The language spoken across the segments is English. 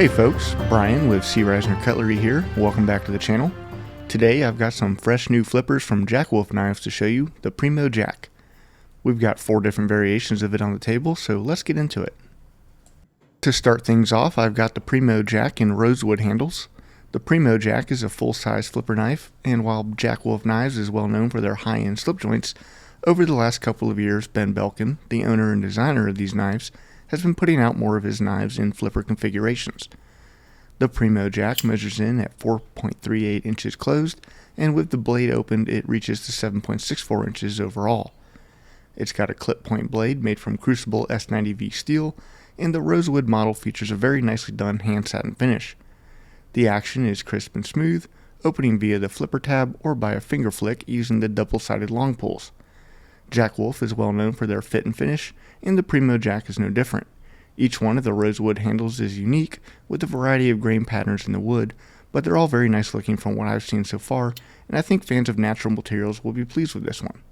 Hey folks, Brian with C. Reisner Cutlery here. Welcome back to the channel. Today I've got some fresh new flippers from Jack Wolf Knives to show you, the Primo Jack. We've got 4 different variations of it on the table, so let's get into it. To start things off, I've got the Primo Jack in rosewood handles. The Primo Jack is a full-size flipper knife, and while Jack Wolf Knives is well known for their high-end slip joints, over the last couple of years Ben Belkin, the owner and designer of these knives, has been putting out more of his knives in flipper configurations. The Primo Jack measures in at 4.38 inches closed, and with the blade opened it reaches to 7.64 inches overall. It's got a clip point blade made from crucible S90V steel, and the rosewood model features a very nicely done hand satin finish. The action is crisp and smooth, opening via the flipper tab or by a finger flick using the double-sided long pulls. Jack Wolf is well known for their fit and finish, and the Primo Jack is no different. Each one of the rosewood handles is unique, with a variety of grain patterns in the wood, but they're all very nice looking from what I've seen so far, and I think fans of natural materials will be pleased with this one.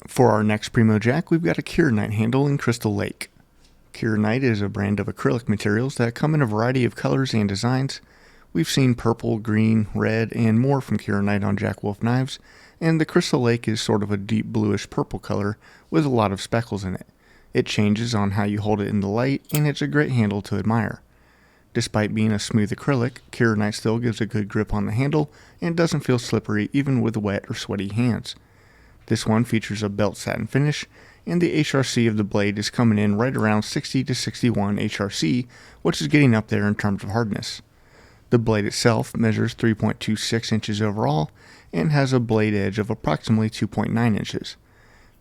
For our next Primo Jack, we've got a Kieranite handle in Crystal Lake. Kieranite is a brand of acrylic materials that come in a variety of colors and designs. We've seen purple, green, red, and more from Kieranite on Jack Wolf knives, and the Crystal Lake is sort of a deep bluish purple color with a lot of speckles in it. It changes on how you hold it in the light, and it's a great handle to admire. Despite being a smooth acrylic, Kieranite still gives a good grip on the handle and doesn't feel slippery even with wet or sweaty hands. This one features a belt satin finish, and the HRC of the blade is coming in right around 60 to 61 HRC, which is getting up there in terms of hardness. The blade itself measures 3.26 inches overall and has a blade edge of approximately 2.9 inches.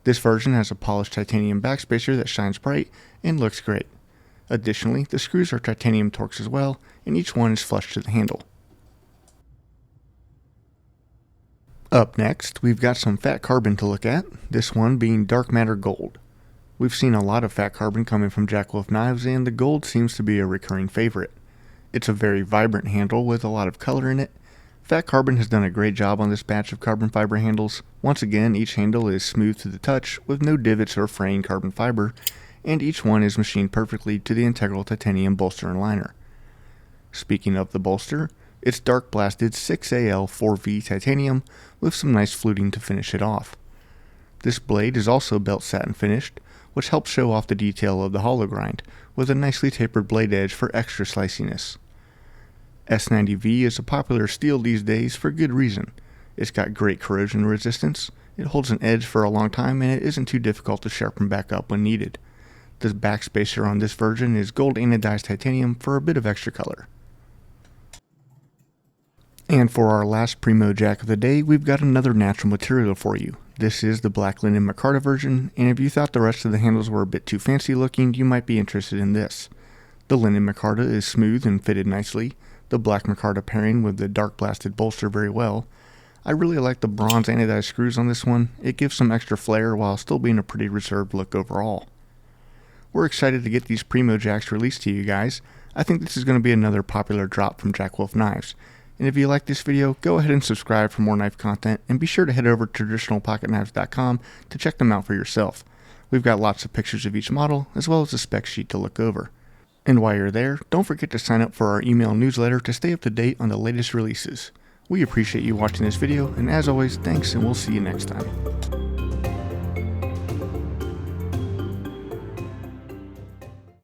This version has a polished titanium backspacer that shines bright and looks great. Additionally, the screws are titanium Torx as well, and each one is flush to the handle. Up next, we've got some fat carbon to look at, this one being dark matter gold. We've seen a lot of fat carbon coming from Jack Wolf knives, and the gold seems to be a recurring favorite. It's a very vibrant handle with a lot of color in it. Fat Carbon has done a great job on this batch of carbon fiber handles. Once again, each handle is smooth to the touch with no divots or fraying carbon fiber, and each one is machined perfectly to the integral titanium bolster and liner. Speaking of the bolster, it's dark blasted 6AL 4V titanium with some nice fluting to finish it off. This blade is also belt satin finished, which helps show off the detail of the hollow grind, with a nicely tapered blade edge for extra sliciness. S90V is a popular steel these days for good reason. It's got great corrosion resistance, it holds an edge for a long time, and it isn't too difficult to sharpen back up when needed. The backspacer on this version is gold anodized titanium for a bit of extra color. And for our last Primo Jack of the day, we've got another natural material for you. This is the black linen micarta version, and if you thought the rest of the handles were a bit too fancy looking, you might be interested in this. The linen micarta is smooth and fitted nicely, the black micarta pairing with the dark blasted bolster very well. I really like the bronze anodized screws on this one. It gives some extra flair while still being a pretty reserved look overall. We're excited to get these Primo Jacks released to you guys. I think this is going to be another popular drop from Jack Wolf Knives. And if you like this video, go ahead and subscribe for more knife content, and be sure to head over to traditionalpocketknives.com to check them out for yourself. We've got lots of pictures of each model, as well as a spec sheet to look over. And while you're there, don't forget to sign up for our email newsletter to stay up to date on the latest releases. We appreciate you watching this video, and as always, thanks, and we'll see you next time.